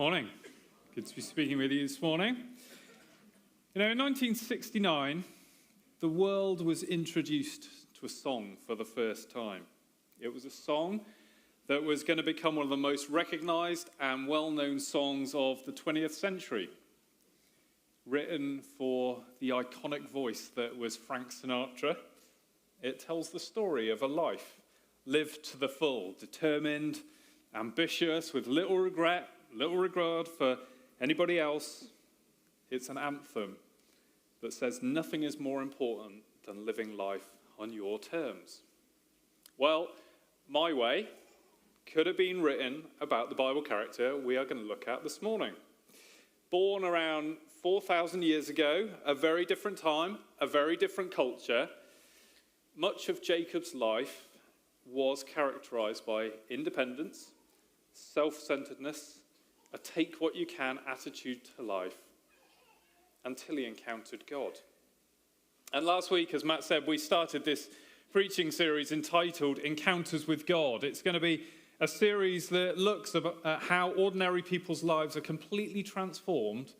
Morning. Good to be speaking with you this morning. In 1969, the world was introduced to a song for the first time. It was a song that was going to become one of the most recognized and well-known songs of the 20th century, written for the iconic voice that was Frank Sinatra. It tells the story of a life lived to the full, determined, ambitious, with little regret for anybody else. It's an anthem that says nothing is more important than living life on your terms. Well, My Way could have been written about the Bible character we are going to look at this morning. Born around 4,000 years ago, a very different time, a very different culture, much of Jacob's life was characterized by independence, self-centeredness, a take-what-you-can attitude to life, until he encountered God. And last week, as Matt said, we started this preaching series entitled Encounters with God. It's going to be a series that looks at how ordinary people's lives are completely transformed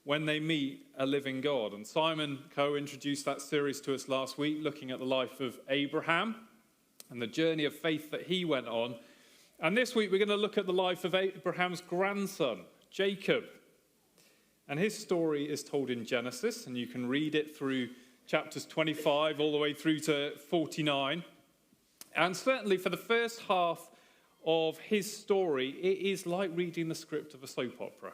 when they meet a living God. And Simon co-introduced that series to us last week, looking at the life of Abraham and the journey of faith that he went on. And this week we're going to look at the life of Abraham's grandson, Jacob. And his story is told in Genesis, and you can read it through chapters 25 all the way through to 49. And certainly for the first half of his story, it is like reading the script of a soap opera.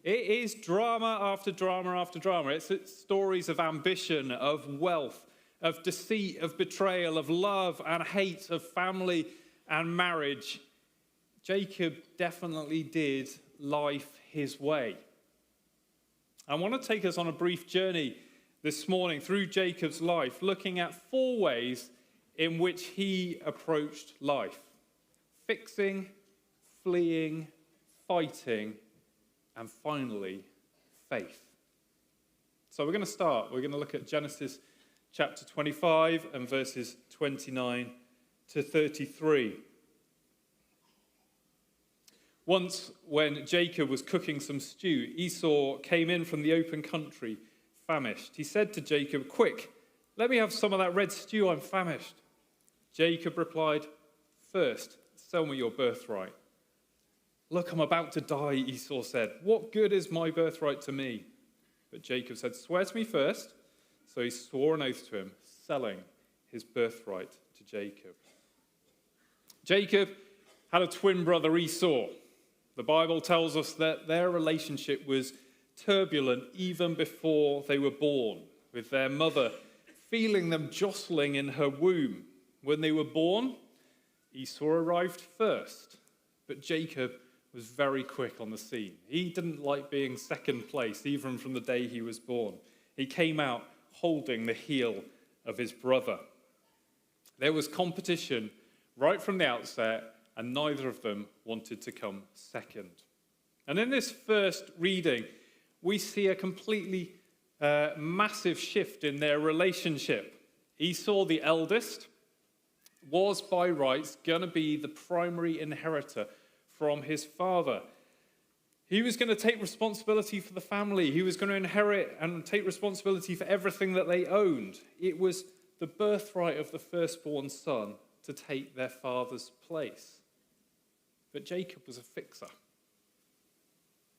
It is drama after drama after drama. It's stories of ambition, of wealth, of deceit, of betrayal, of love and hate, of family and marriage. Jacob definitely did life his way. I want to take us on a brief journey this morning through Jacob's life, looking at 4 ways in which he approached life: fixing, fleeing, fighting, and finally, faith. So we're going to start. We're going to look at Genesis chapter 25 and verses 29 to 33. Once, when Jacob was cooking some stew, Esau came in from the open country, famished. He said to Jacob, "Quick, let me have some of that red stew, I'm famished." Jacob replied, "First, sell me your birthright." "Look, I'm about to die," Esau said. "What good is my birthright to me?" But Jacob said, "Swear to me first." So he swore an oath to him, selling his birthright to Jacob. Jacob had a twin brother, Esau. The Bible tells us that their relationship was turbulent even before they were born, with their mother feeling them jostling in her womb. When they were born, Esau arrived first, but Jacob was very quick on the scene. He didn't like being second place, even from the day he was born. He came out holding the heel of his brother. There was competition right from the outset, and neither of them wanted to come second. And in this first reading, we see a completely massive shift in their relationship. Esau, the eldest, was by rights going to be the primary inheritor from his father. He was going to take responsibility for the family. He was going to inherit and take responsibility for everything that they owned. It was the birthright of the firstborn son to take their father's place. But Jacob was a fixer.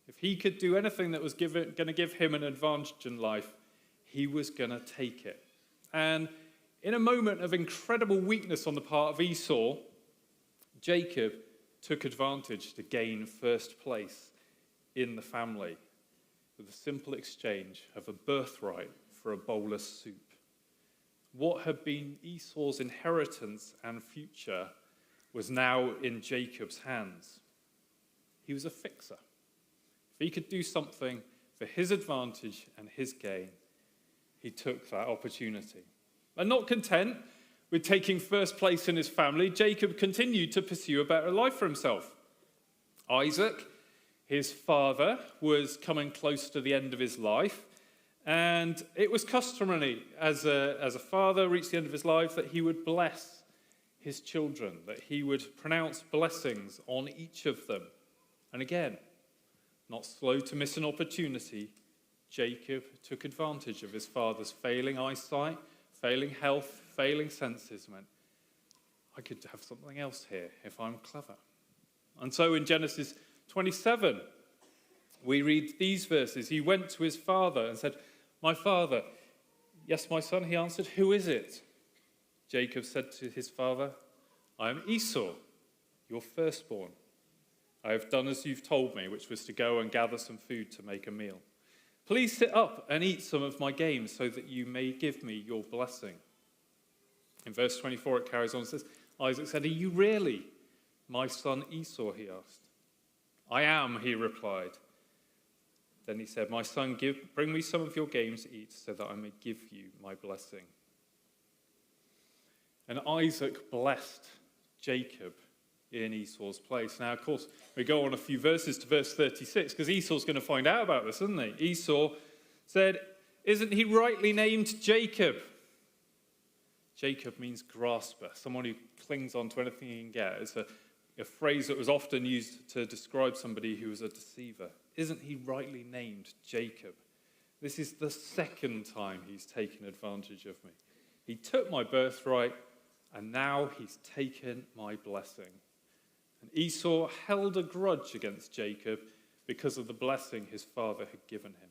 If he could do anything that was going to give him an advantage in life, he was going to take it. And in a moment of incredible weakness on the part of Esau, Jacob took advantage to gain first place in the family with a simple exchange of a birthright for a bowl of soup. What had been Esau's inheritance and future was now in Jacob's hands. He was a fixer. If he could do something for his advantage and his gain, he took that opportunity. And not content with taking first place in his family, Jacob continued to pursue a better life for himself. Isaac, his father, was coming close to the end of his life, and it was customary as a father reached the end of his life that he would bless his children, that he would pronounce blessings on each of them. And again, Not slow to miss an opportunity, Jacob took advantage of his father's failing eyesight, failing health, failing senses, and went, I could have something else here if I'm clever. And so in Genesis 27, we read these verses. He went to his father and said, my father. Yes, my son, he answered, who is it? Jacob said to his father, I am Esau, your firstborn. I have done as you've told me, which was to go and gather some food to make a meal. Please sit up and eat some of my game so that you may give me your blessing. In verse 24, it carries on and says, Isaac said, are you really my son Esau, he asked. I am, he replied. Then he said, my son, bring me some of your game to eat so that I may give you my blessing. And Isaac blessed Jacob in Esau's place. Now, of course, we go on a few verses to verse 36, because Esau's going to find out about this, isn't he? Esau said, isn't he rightly named Jacob? Jacob means grasper, someone who clings on to anything he can get. It's a phrase that was often used to describe somebody who was a deceiver. Isn't he rightly named Jacob? This is the second time he's taken advantage of me. He took my birthright, and now he's taken my blessing. And Esau held a grudge against Jacob because of the blessing his father had given him.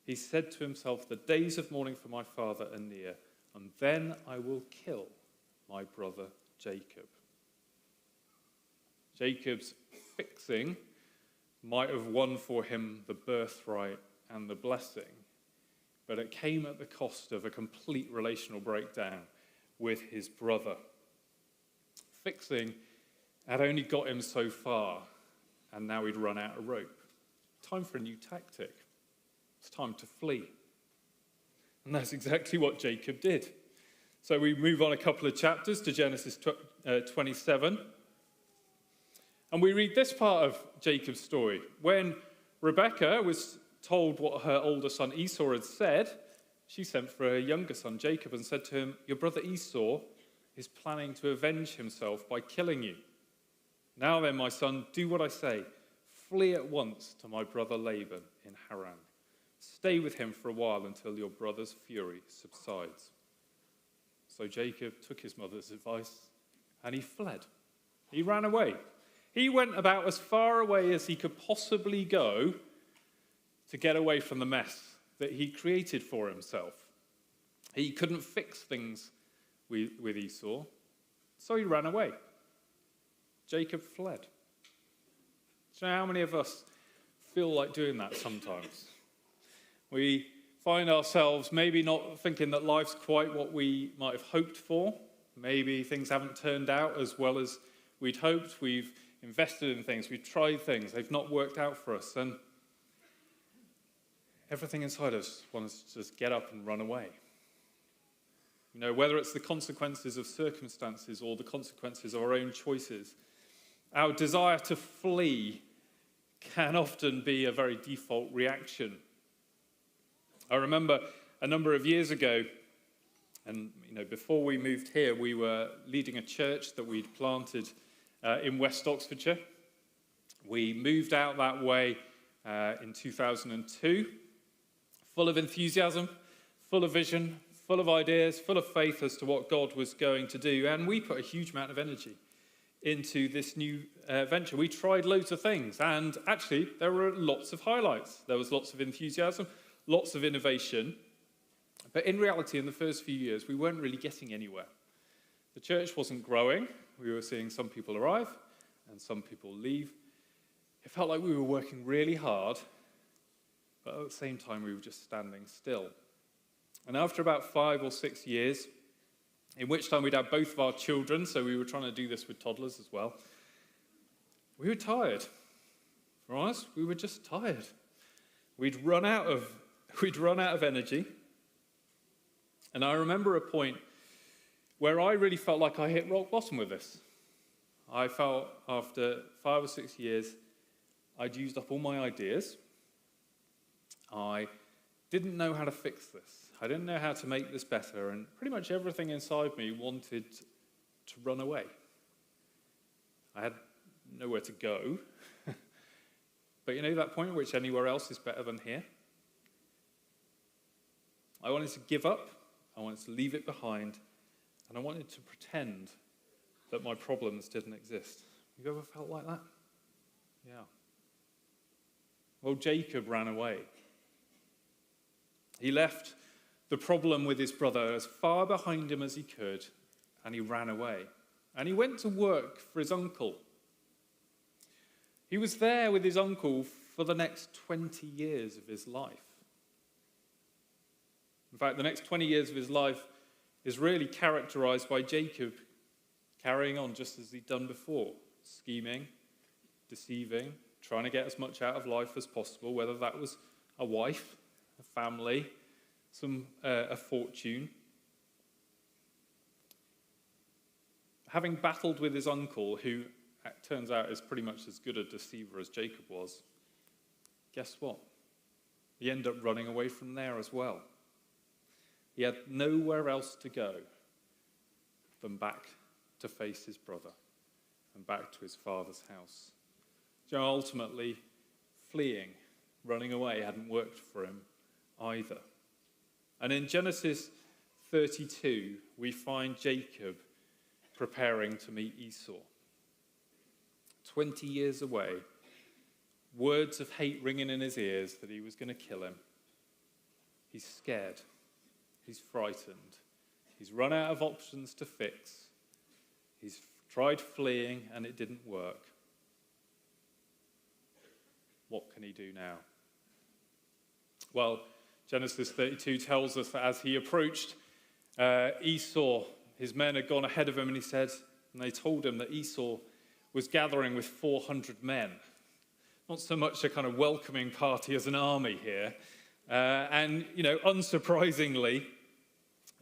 He said to himself, the days of mourning for my father are near, and then I will kill my brother Jacob. Jacob's fixing might have won for him the birthright and the blessing, but it came at the cost of a complete relational breakdown with his brother. Fixing had only got him so far, and now he'd run out of rope. Time for a new tactic. It's time to flee. And that's exactly what Jacob did. So we move on a couple of chapters to Genesis 27. And we read this part of Jacob's story. When Rebekah was told what her older son Esau had said, she sent for her younger son Jacob and said to him, your brother Esau is planning to avenge himself by killing you. Now then, my son, do what I say. Flee at once to my brother Laban in Haran. Stay with him for a while until your brother's fury subsides. So Jacob took his mother's advice and he fled. He ran away. He went about as far away as he could possibly go to get away from the mess that he created for himself. He couldn't fix things with Esau, so he ran away. Jacob fled. So how many of us feel like doing that sometimes? We find ourselves maybe not thinking that life's quite what we might have hoped for. Maybe things haven't turned out as well as we'd hoped. We've invested in things, we've tried things, they've not worked out for us, and everything inside us wants to just get up and run away. You know, whether it's the consequences of circumstances or the consequences of our own choices, our desire to flee can often be a very default reaction. I remember a number of years ago, and before we moved here, we were leading a church that we'd planted in West Oxfordshire. We moved out that way in 2002, full of enthusiasm, full of vision, full of ideas, full of faith as to what God was going to do, and we put a huge amount of energy into this new venture. We tried loads of things, and actually there were lots of highlights. There was lots of enthusiasm, lots of innovation, but in reality, in the first few years, we weren't really getting anywhere. The church wasn't growing. We were seeing some people arrive and some people leave. It felt like we were working really hard, but at the same time, we were just standing still. And after about 5 or 6 years, in which time we'd had both of our children, so we were trying to do this with toddlers as well, we were tired. For honest, we were just tired. We'd run out of energy. And I remember a point where I really felt like I hit rock bottom with this. I felt after 5 or 6 years, I'd used up all my ideas. I didn't know how to fix this. I didn't know how to make this better, and pretty much everything inside me wanted to run away. I had nowhere to go. But you know that point at which anywhere else is better than here? I wanted to give up, I wanted to leave it behind, and I wanted to pretend that my problems didn't exist. You ever felt like that? Yeah. Well, Jacob ran away. He left the problem with his brother as far behind him as he could, and he ran away. And he went to work for his uncle. He was there with his uncle for the next 20 years of his life. In fact, the next 20 years of his life is really characterized by Jacob carrying on just as he'd done before, scheming, deceiving, trying to get as much out of life as possible, whether that was a wife, a family, a fortune. Having battled with his uncle, who it turns out is pretty much as good a deceiver as Jacob was, guess what? He ended up running away from there as well. He had nowhere else to go than back to face his brother and back to his father's house. So ultimately, fleeing, running away hadn't worked for him either. And in Genesis 32, we find Jacob preparing to meet Esau. 20 years away, words of hate ringing in his ears that he was going to kill him. He's scared. He's frightened. He's run out of options to fix. He's tried fleeing and it didn't work. What can he do now? Well, Genesis 32 tells us that as he approached Esau, his men had gone ahead of him, and they told him that Esau was gathering with 400 men. Not so much a kind of welcoming party as an army here. And, unsurprisingly,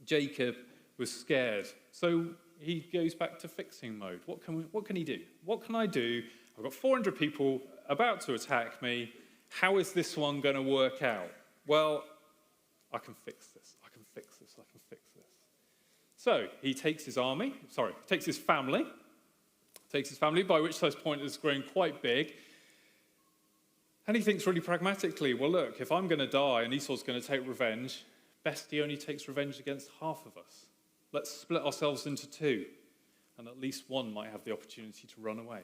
Jacob was scared. So he goes back to fixing mode. What can he do? What can I do? I've got 400 people about to attack me. How is this one going to work out? Well, I can fix this. I can fix this. I can fix this. So he takes his family, by which this point is growing quite big. And he thinks really pragmatically, well, look, if I'm going to die and Esau's going to take revenge, best he only takes revenge against half of us. Let's split ourselves into two, and at least one might have the opportunity to run away.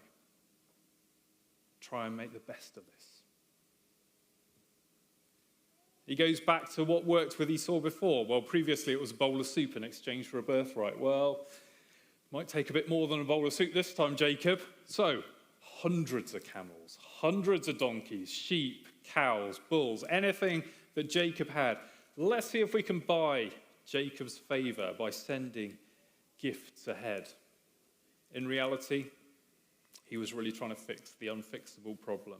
Try and make the best of this. He goes back to what worked with Esau before. Well, previously it was a bowl of soup in exchange for a birthright. Well, might take a bit more than a bowl of soup this time, Jacob. So, hundreds of camels, hundreds of donkeys, sheep, cows, bulls, anything that Jacob had. Let's see if we can buy Jacob's favor by sending gifts ahead. In reality, he was really trying to fix the unfixable problem.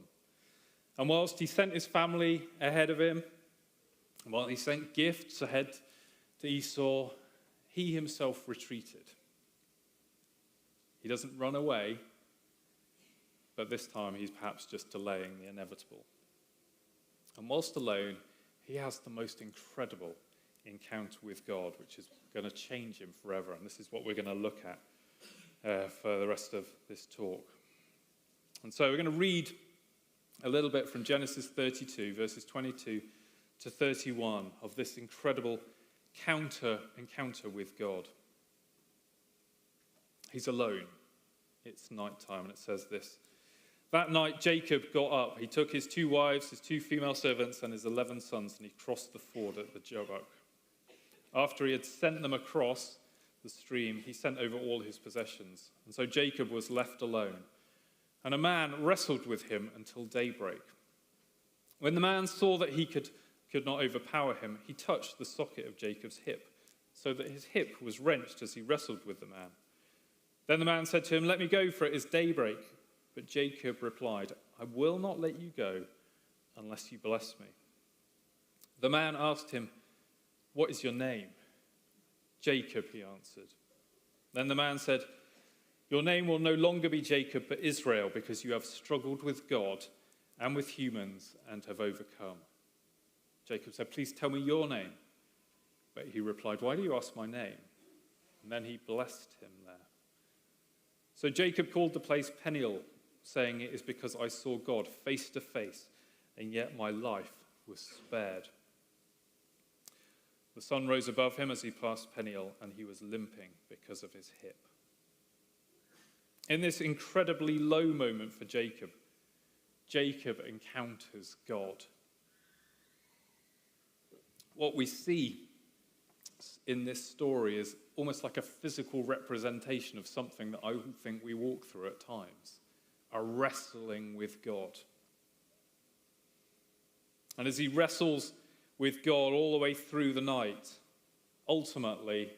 And whilst he sent his family ahead of him, while he sent gifts ahead to Esau, he himself retreated. He doesn't run away, but this time he's perhaps just delaying the inevitable. And whilst alone, he has the most incredible encounter with God, which is going to change him forever. And this is what we're going to look at for the rest of this talk. And so we're going to read a little bit from Genesis 32, verses 22 to 31 of this incredible encounter with God. He's alone. It's nighttime, and it says this. That night Jacob got up. He took his 2 wives, his 2 female servants, and his 11 sons, and he crossed the ford at the Jabbok. After he had sent them across the stream, he sent over all his possessions. And so Jacob was left alone. And a man wrestled with him until daybreak. When the man saw that he could not overpower him, he touched the socket of Jacob's hip, so that his hip was wrenched as he wrestled with the man. Then the man said to him, "Let me go, for it is daybreak." But Jacob replied, "I will not let you go unless you bless me." The man asked him, "What is your name?" "Jacob," he answered. Then the man said, "Your name will no longer be Jacob, but Israel, because you have struggled with God and with humans and have overcome." Jacob said, "Please tell me your name." But he replied, "Why do you ask my name?" And then he blessed him there. So Jacob called the place Peniel, saying, "It is because I saw God face to face, and yet my life was spared." The sun rose above him as he passed Peniel, and he was limping because of his hip. In this incredibly low moment for Jacob, Jacob encounters God. What we see in this story is almost like a physical representation of something that I think we walk through at times, a wrestling with God. And as he wrestles with God all the way through the night, ultimately,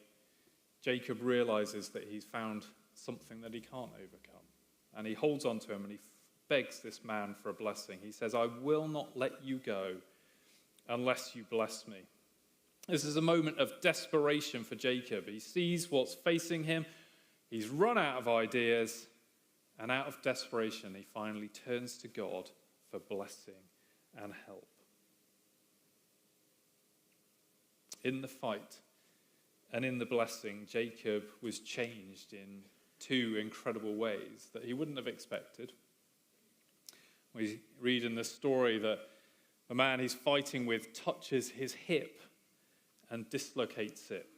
Jacob realizes that he's found something that he can't overcome. And he holds on to him and he begs this man for a blessing. He says, "I will not let you go unless you bless me." This is a moment of desperation for Jacob. He sees what's facing him. He's run out of ideas. And out of desperation, he finally turns to God for blessing and help. In the fight and in the blessing, Jacob was changed in two incredible ways that he wouldn't have expected. We read in the story that the man he's fighting with touches his hip and dislocates it.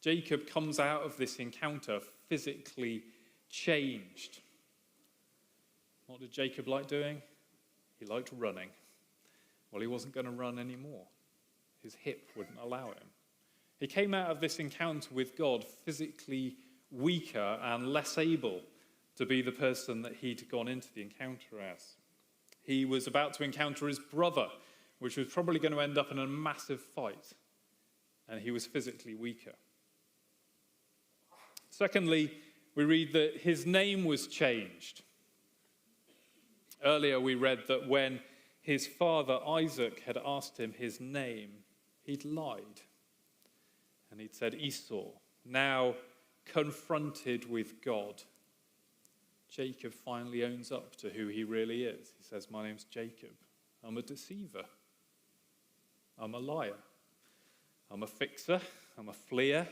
Jacob comes out of this encounter physically changed. What did Jacob like doing? He liked running. Well, he wasn't going to run anymore. His hip wouldn't allow him. He came out of this encounter with God physically weaker and less able to be the person that he'd gone into the encounter as. He was about to encounter his brother, which was probably going to end up in a massive fight, and he was physically weaker. Secondly, we read that his name was changed. Earlier we read that when his father Isaac had asked him his name, he'd lied. And he'd said Esau. Now, confronted with God, Jacob finally owns up to who he really is. He says, "My name's Jacob. I'm a deceiver. I'm a liar. I'm a fixer. I'm a fleer.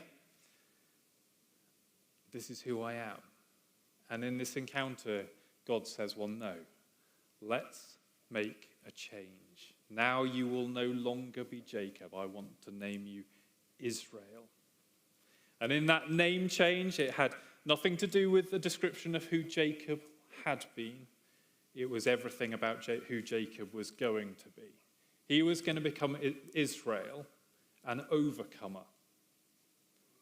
This is who I am." And in this encounter, God says, "Well, no. Let's make a change. Now you will no longer be Jacob. I want to name you Israel." And in that name change, it had nothing to do with the description of who Jacob had been. It was everything about who Jacob was going to be. He was going to become Israel, an overcomer.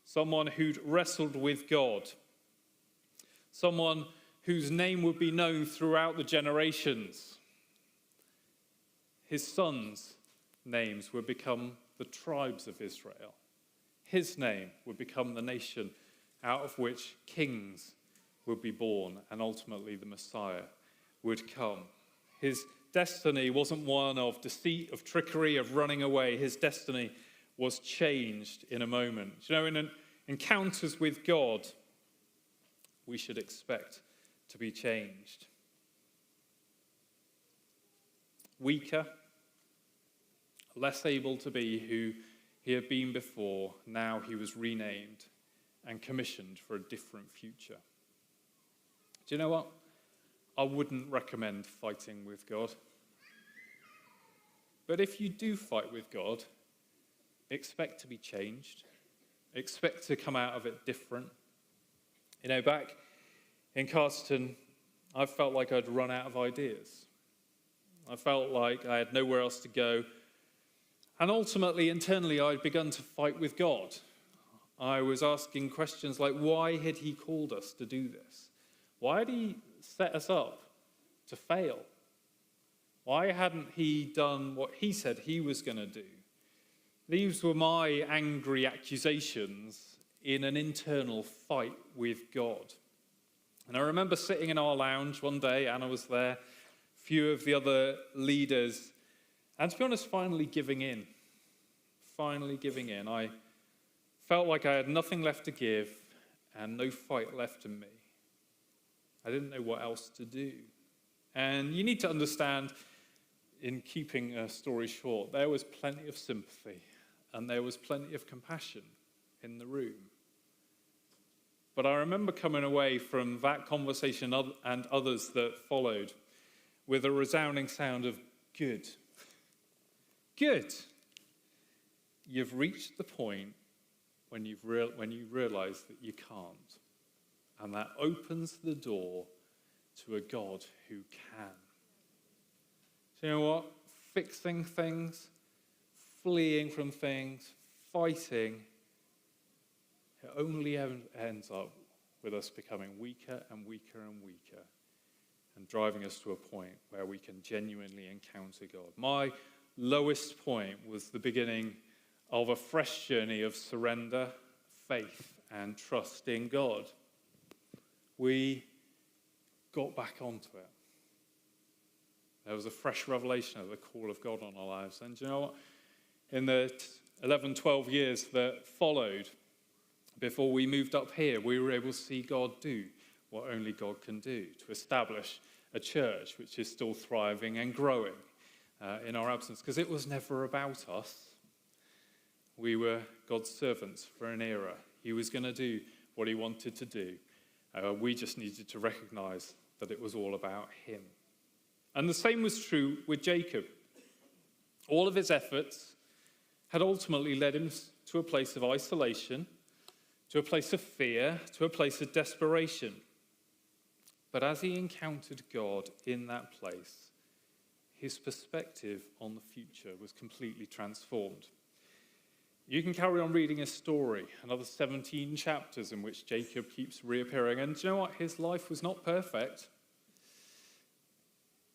Someone who'd wrestled with God. Someone whose name would be known throughout the generations. His sons' names would become the tribes of Israel. His name would become the nation out of which kings would be born, and ultimately the Messiah would come. His destiny wasn't one of deceit, of trickery, of running away. His destiny was changed in a moment. You know, in encounters with God, we should expect to be changed. Weaker, less able to be who he had been before, now he was renamed and commissioned for a different future. Do you know what? I wouldn't recommend fighting with God. But if you do fight with God, expect to be changed. Expect to come out of it different. You know, back in Carston, I felt like I'd run out of ideas. I felt like I had nowhere else to go. And ultimately, internally, I'd begun to fight with God. I was asking questions like, why had he called us to do this? Why had he set us up to fail? Why hadn't he done what he said he was going to do? These were my angry accusations in an internal fight with God. And I remember sitting in our lounge one day, Anna was there, a few of the other leaders, and to be honest, finally giving in. I felt like I had nothing left to give and no fight left in me. I didn't know what else to do. And you need to understand, in keeping a story short, there was plenty of sympathy and there was plenty of compassion in the room. But I remember coming away from that conversation and others that followed with a resounding sound of good. Good. You've reached the point when you realize that you can't. And that opens the door to a God who can. Do you know what? Fixing things, fleeing from things, fighting, it only ends up with us becoming weaker and weaker and weaker and driving us to a point where we can genuinely encounter God. My lowest point was the beginning of a fresh journey of surrender, faith, and trust in God. We got back onto it. There was a fresh revelation of the call of God on our lives. And do you know what? In the 11, 12 years that followed, before we moved up here, we were able to see God do what only God can do, to establish a church which is still thriving and growing in our absence, because it was never about us. We were God's servants for an era. He was going to do what he wanted to do. We just needed to recognize that it was all about him. And the same was true with Jacob. All of his efforts had ultimately led him to a place of isolation, to a place of fear, to a place of desperation. But as he encountered God in that place, his perspective on the future was completely transformed. You can carry on reading his story, another 17 chapters in which Jacob keeps reappearing. And do you know what? His life was not perfect,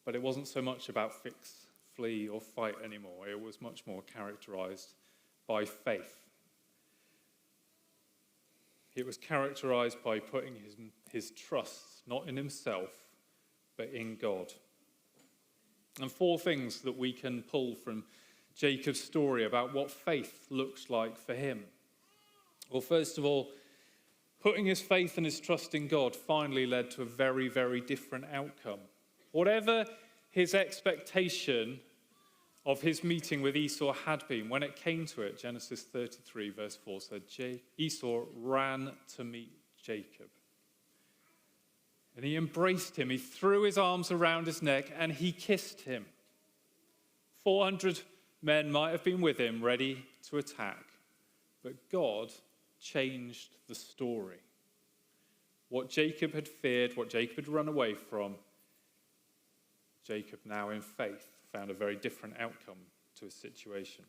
but it wasn't so much about fix, flee, or fight anymore. It was much more characterized by faith. It was characterized by putting his trust not in himself, but in God. And 4 things that we can pull from Jacob's story about what faith looks like for him. Well, first of all, putting his faith and his trust in God finally led to a very, very different outcome. Whatever his expectation of his meeting with Esau had been, when it came to it, Genesis 33 verse 4 said, Esau ran to meet Jacob. And he embraced him, he threw his arms around his neck, and he kissed him. 400 men might have been with him, ready to attack. But God changed the story. What Jacob had feared, what Jacob had run away from, Jacob now in faith found a very different outcome to his situation.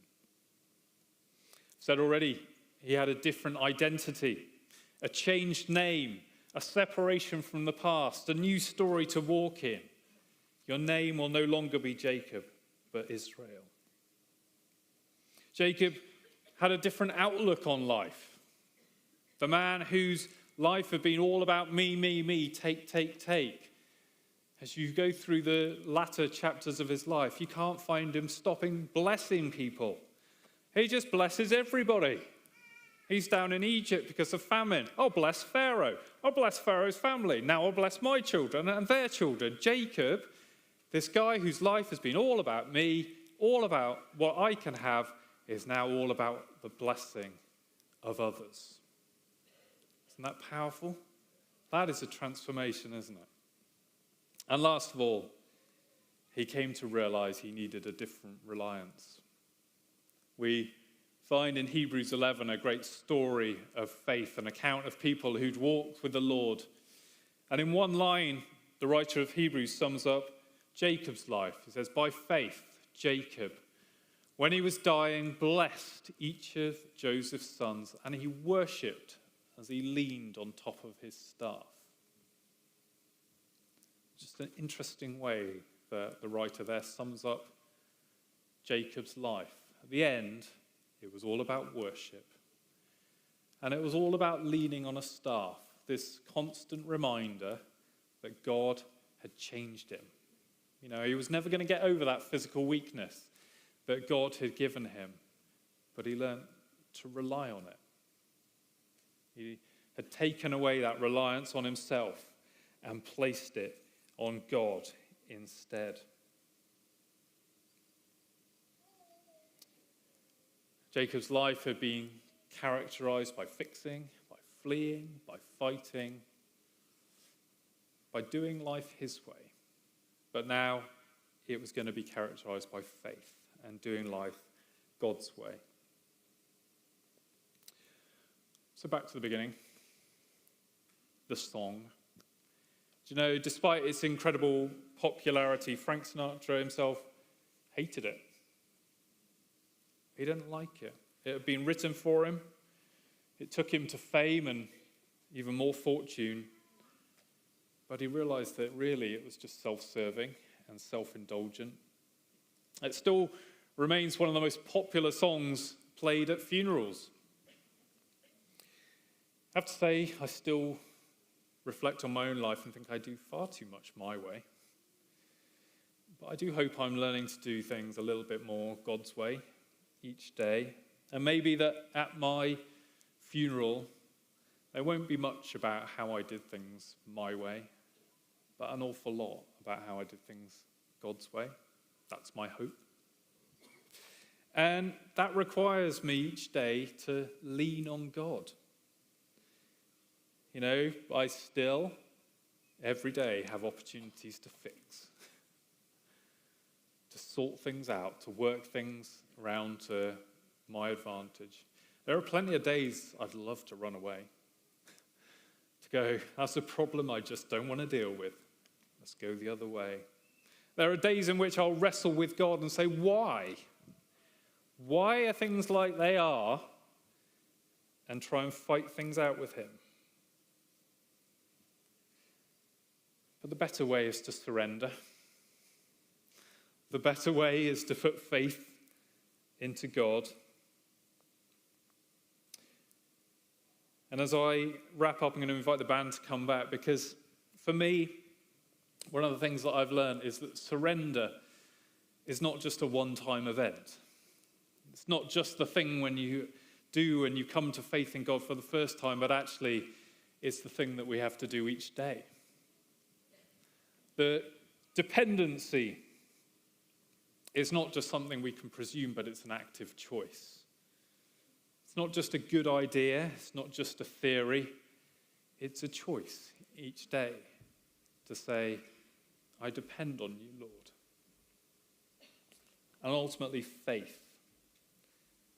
I've said already, he had a different identity, a changed name, a separation from the past, a new story to walk in. Your name will no longer be Jacob, but Israel. Jacob had a different outlook on life. The man whose life had been all about me, take. As you go through the latter chapters of his life, you can't find him stopping blessing people. He just blesses everybody. He's down in Egypt because of famine. I'll bless Pharaoh. I'll bless Pharaoh's family. Now I'll bless my children and their children. Jacob, this guy whose life has been all about me, all about what I can have, is now all about the blessing of others. Isn't that powerful? That is a transformation, isn't it? And last of all, he came to realize he needed a different reliance. We find in Hebrews 11 a great story of faith, an account of people who'd walked with the Lord. And in one line, the writer of Hebrews sums up Jacob's life. He says, by faith, Jacob, when he was dying, blessed each of Joseph's sons, and he worshipped as he leaned on top of his staff. Just an interesting way that the writer there sums up Jacob's life. At the end, it was all about worship. And it was all about leaning on a staff, this constant reminder that God had changed him. You know, he was never going to get over that physical weakness that God had given him, but he learned to rely on it. He had taken away that reliance on himself and placed it on God instead. Jacob's life had been characterized by fixing, by fleeing, by fighting, by doing life his way. But now it was going to be characterized by faith and doing life God's way. So back to the beginning. The song. Do you know, despite its incredible popularity, Frank Sinatra himself hated it. He didn't like it. It had been written for him. It took him to fame and even more fortune. But he realized that really it was just self-serving and self-indulgent. It still remains one of the most popular songs played at funerals. I have to say, I still reflect on my own life and think I do far too much my way. But I do hope I'm learning to do things a little bit more God's way each day. And maybe that at my funeral, there won't be much about how I did things my way, but an awful lot about how I did things God's way. That's my hope. And that requires me each day to lean on God. You know, I still, every day, have opportunities to fix, to sort things out, to work things around to my advantage. There are plenty of days I'd love to run away, to go, that's a problem I just don't want to deal with. Let's go the other way. There are days in which I'll wrestle with God and say, why? Why are things like they are? And try and fight things out with him. But the better way is to surrender. The better way is to put faith into God. And as I wrap up, I'm going to invite the band to come back, because for me, one of the things that I've learned is that surrender is not just a one-time event. It's not just the thing when you do and you come to faith in God for the first time, but actually it's the thing that we have to do each day. The dependency is not just something we can presume, but it's an active choice. It's not just a good idea. It's not just a theory. It's a choice each day to say, I depend on you, Lord. And ultimately, faith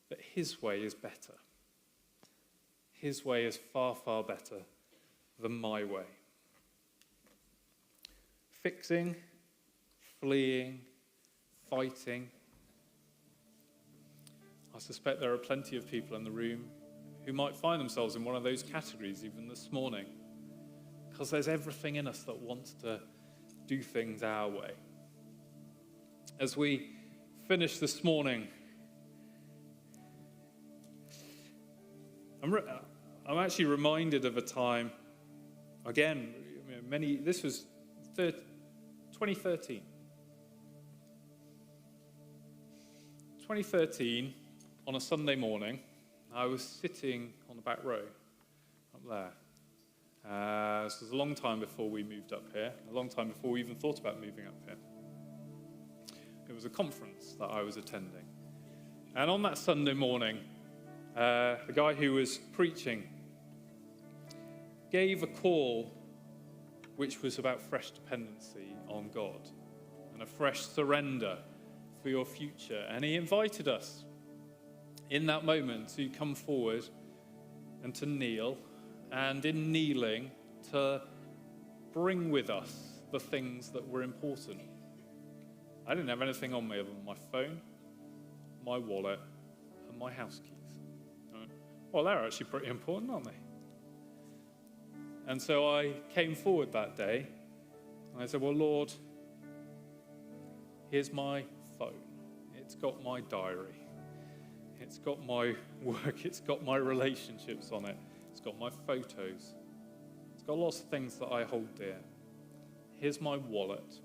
that his way is better. His way is far, far better than my way. Fixing, fleeing, fighting. I suspect there are plenty of people in the room who might find themselves in one of those categories even this morning, because there's everything in us that wants to do things our way. As we finish this morning, I'm actually reminded of a time, again, this was 2013. 2013, on a Sunday morning, I was sitting on the back row, up there. This was a long time before we moved up here, a long time before we even thought about moving up here. It was a conference that I was attending. And on that Sunday morning, the guy who was preaching gave a call which was about fresh dependency on God and a fresh surrender for your future. And he invited us in that moment to come forward and to kneel, and in kneeling to bring with us the things that were important. I didn't have anything on me other than my phone, my wallet, and my house keys. Well, they're actually pretty important, aren't they? And so I came forward that day, and I said, well, Lord, here's my phone. It's got my diary. It's got my work. It's got my relationships on it. It's got my photos. It's got lots of things that I hold dear. Here's my wallet.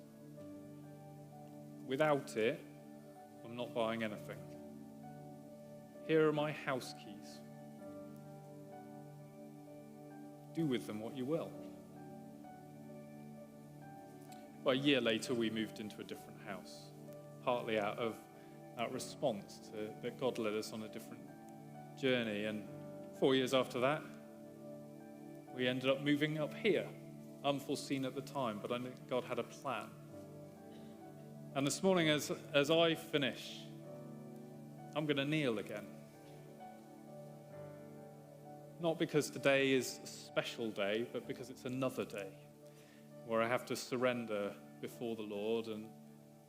Without it, I'm not buying anything. Here are my house keys. Do with them what you will. Well, a year later, we moved into a different house, partly out of that response to that God led us on a different journey. And 4 years after that, We ended up moving up here, unforeseen at the time, but I knew God had a plan. And this morning, as I finish, I'm going to kneel again. Not because today is a special day, but because it's another day where I have to surrender before the Lord and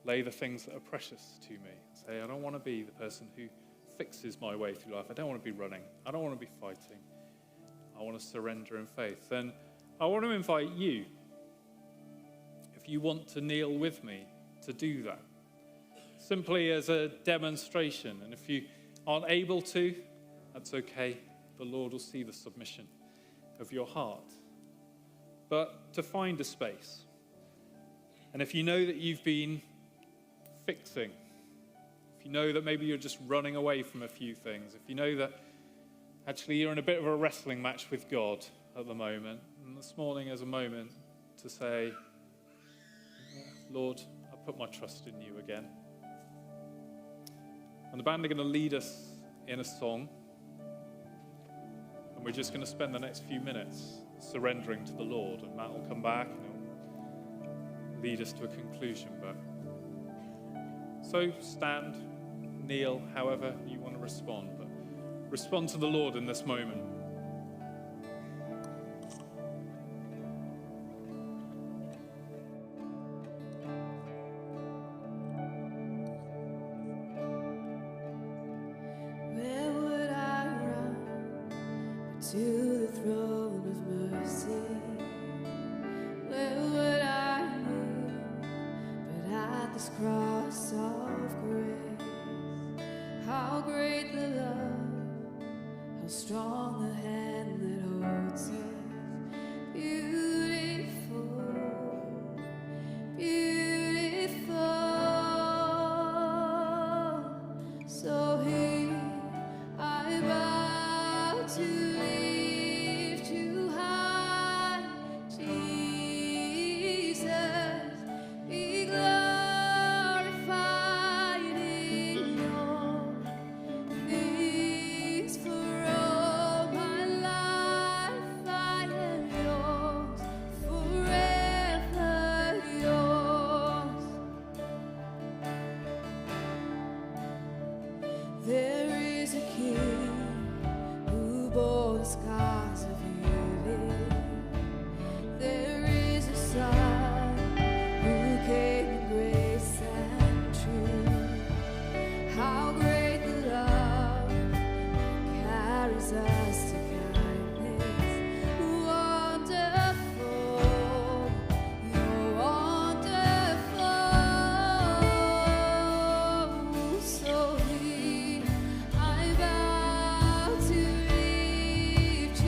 lay the things that are precious to me. Say, I don't want to be the person who fixes my way through life. I don't want to be running. I don't want to be fighting. I want to surrender in faith. And I want to invite you, if you want to kneel with me, to do that. Simply as a demonstration. And if you aren't able to, that's okay. The Lord will see the submission of your heart. But to find a space. And if you know that you've been fixing, if you know that maybe you're just running away from a few things, if you know that actually you're in a bit of a wrestling match with God at the moment, and this morning is a moment to say, Lord, I put my trust in you again. And the band are going to lead us in a song, and we're just going to spend the next few minutes surrendering to the Lord, and Matt will come back and he'll lead us to a conclusion. But so stand, kneel, however you want to respond, but respond to the Lord in this moment. Where would I run to the throne of mercy? Where would I kneel but at this cross of grace? How great the love, how strong the hand that holds us. Beautiful, beautiful. So here I bow to lift you high, Jesus. Be glorified in all things, for all my life I am yours, forever yours. There is a King who bore the scars of healing. There is a Son who came in grace and truth. How great the love carries us to kindness. Wonderful, you're wonderful. So here I bow to lift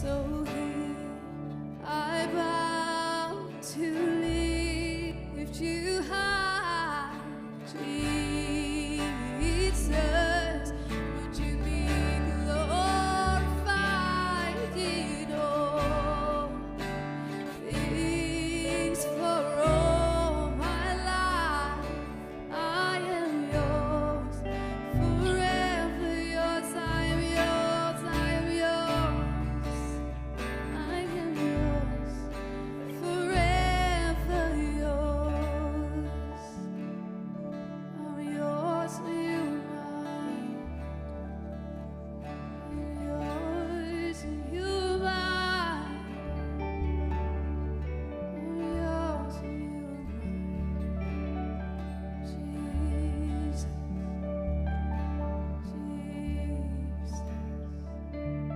So here I bow to lift you high, Jesus. Would you be glorified in all things? For all my life I am yours, forever yours. I am yours, I am yours, I am yours, forever yours. I'm yours, you mine. I'm yours, you mine. I'm yours, you mine. Jesus, Jesus. I'm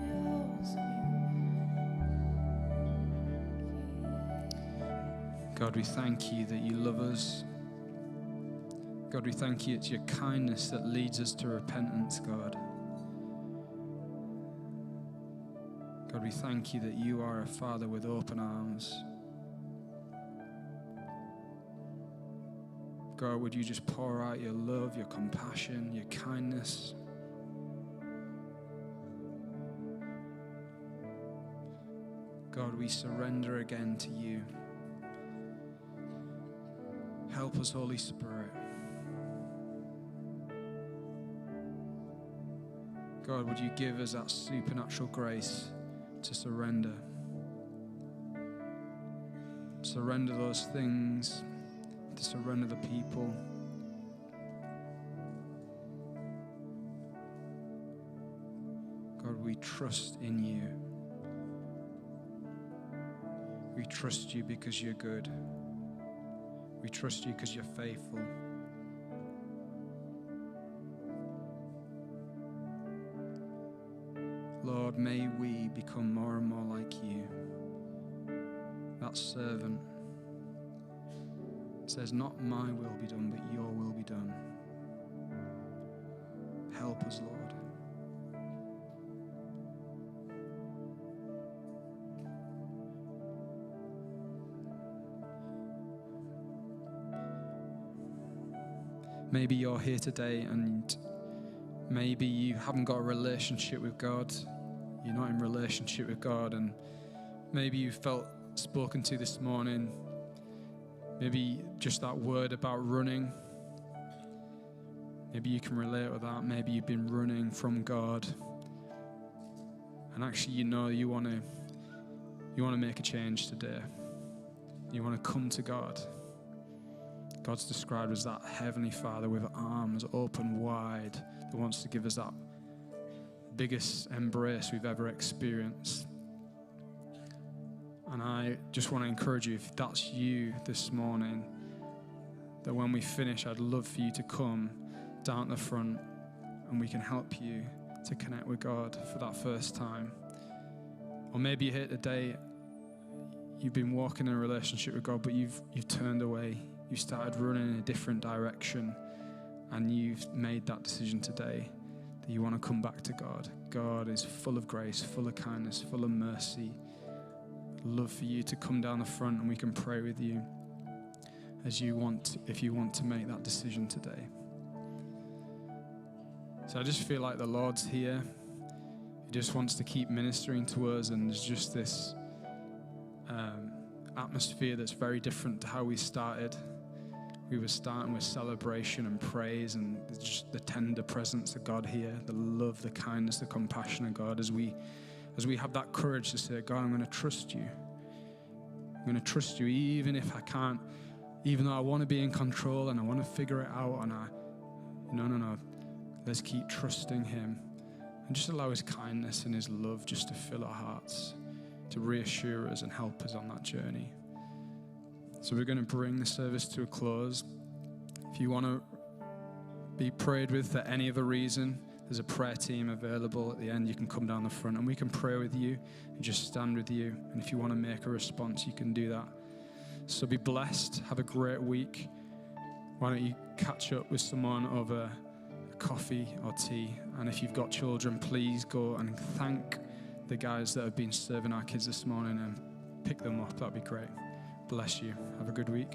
yours, you mine. God, we thank you that you love us. God, we thank you it's your kindness that leads us to repentance, God. God, we thank you that you are a Father with open arms. God, would you just pour out your love, your compassion, your kindness? God, we surrender again to you. Help us, Holy Spirit. God, would you give us that supernatural grace to surrender? Surrender those things, to surrender the people. God, we trust in you. We trust you because you're good. We trust you because you're faithful. Lord, may we become more and more like you. That servant says, not my will be done, but your will be done. Help us, Lord. Maybe you're here today and maybe you haven't got a relationship with God. You're not in relationship with God, and maybe you felt spoken to this morning. Maybe just that word about running. Maybe you can relate with that. Maybe you've been running from God, and actually you want to make a change today. You want to come to God. God's described as that Heavenly Father with arms open wide that wants to give us that biggest embrace we've ever experienced. And I just want to encourage you, if that's you this morning, that when we finish, I'd love for you to come down at the front and we can help you to connect with God for that first time. Or maybe you're here today, you've been walking in a relationship with God, but you've turned away. You started running in a different direction, and you've made that decision today that you want to come back to God. God is full of grace, full of kindness, full of mercy. I'd love for you to come down the front and we can pray with you if you want to make that decision today. So I just feel like the Lord's here. He just wants to keep ministering to us, and there's just this atmosphere that's very different to how we started. We were starting with celebration and praise and just the tender presence of God here, the love, the kindness, the compassion of God, as we have that courage to say, God, I'm going to trust you. I'm going to trust you even if I can't, even though I want to be in control and I want to figure it out, and no. Let's keep trusting him and just allow his kindness and his love just to fill our hearts, to reassure us and help us on that journey. So we're going to bring the service to a close. If you want to be prayed with for any other reason, there's a prayer team available at the end. You can come down the front and we can pray with you and just stand with you. And if you want to make a response, you can do that. So be blessed. Have a great week. Why don't you catch up with someone over a coffee or tea. And if you've got children, please go and thank the guys that have been serving our kids this morning and pick them up. That'd be great. Bless you. Have a good week.